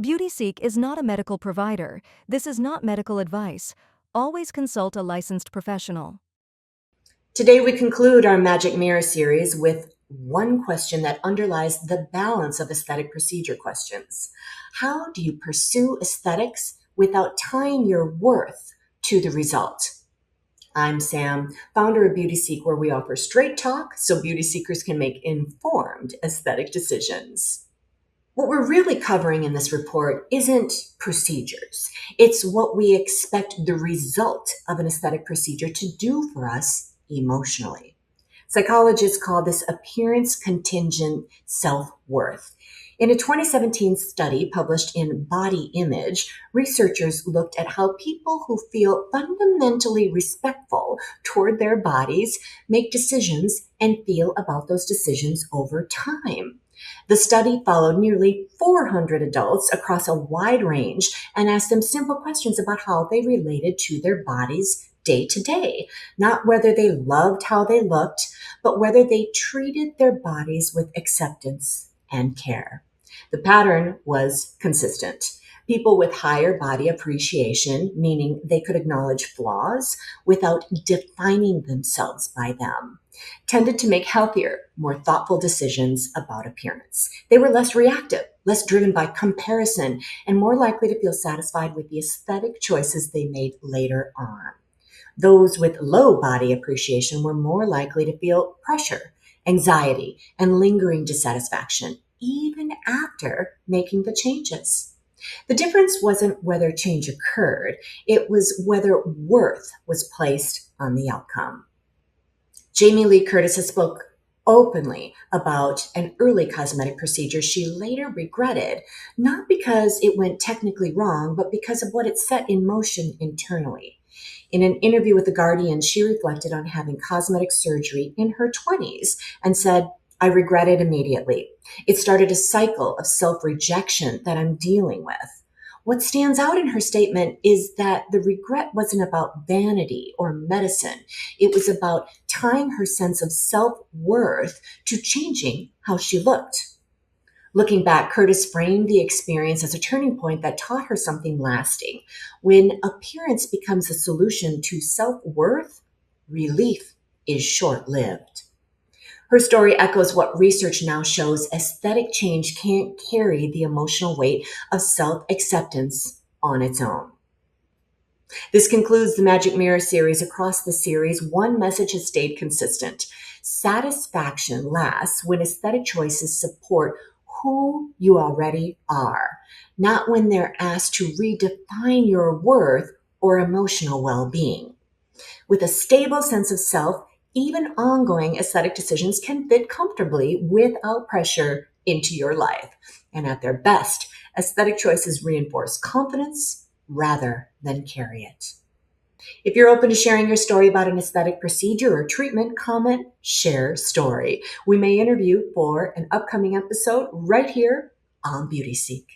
BeautySeek is not a medical provider. This is not medical advice. Always consult a licensed professional. Today we conclude our Magic Mirror series with one question that underlies the balance of aesthetic procedure questions. How do you pursue aesthetics without tying your worth to the result? I'm Sam, founder of BeautySeek, where we offer straight talk so beauty seekers can make informed aesthetic decisions. What we're really covering in this report isn't procedures. It's what we expect the result of an aesthetic procedure to do for us emotionally. Psychologists call this appearance-contingent self-worth. In a 2017 study published in Body Image, researchers looked at how people who feel fundamentally respectful toward their bodies make decisions and feel about those decisions over time. The study followed nearly 400 adults across a wide range and asked them simple questions about how they related to their bodies day to day, not whether they loved how they looked, but whether they treated their bodies with acceptance and care. The pattern was consistent. People with higher body appreciation, meaning they could acknowledge flaws without defining themselves by them, tended to make healthier, more thoughtful decisions about appearance. They were less reactive, less driven by comparison, and more likely to feel satisfied with the aesthetic choices they made later on. Those with low body appreciation were more likely to feel pressure, anxiety, and lingering dissatisfaction, even after making the changes. The difference wasn't whether change occurred, it was whether worth was placed on the outcome. Jamie Lee Curtis has spoke openly about an early cosmetic procedure she later regretted, not because it went technically wrong, but because of what it set in motion internally. In an interview with The Guardian, she reflected on having cosmetic surgery in her 20s and said, "I regret it immediately. It started a cycle of self-rejection that I'm dealing with." What stands out in her statement is that the regret wasn't about vanity or medicine. It was about tying her sense of self-worth to changing how she looked. Looking back, Curtis framed the experience as a turning point that taught her something lasting. When appearance becomes a solution to self-worth, relief is short-lived. Her story echoes what research now shows: aesthetic change can't carry the emotional weight of self-acceptance on its own. This concludes the Magic Mirror series. Across the series, one message has stayed consistent. Satisfaction lasts when aesthetic choices support who you already are, not when they're asked to redefine your worth or emotional well-being. With a stable sense of self, even ongoing aesthetic decisions can fit comfortably without pressure into your life. And at their best, aesthetic choices reinforce confidence rather than carry it. If you're open to sharing your story about an aesthetic procedure or treatment, comment, share story. We may interview for an upcoming episode right here on BeautySeek.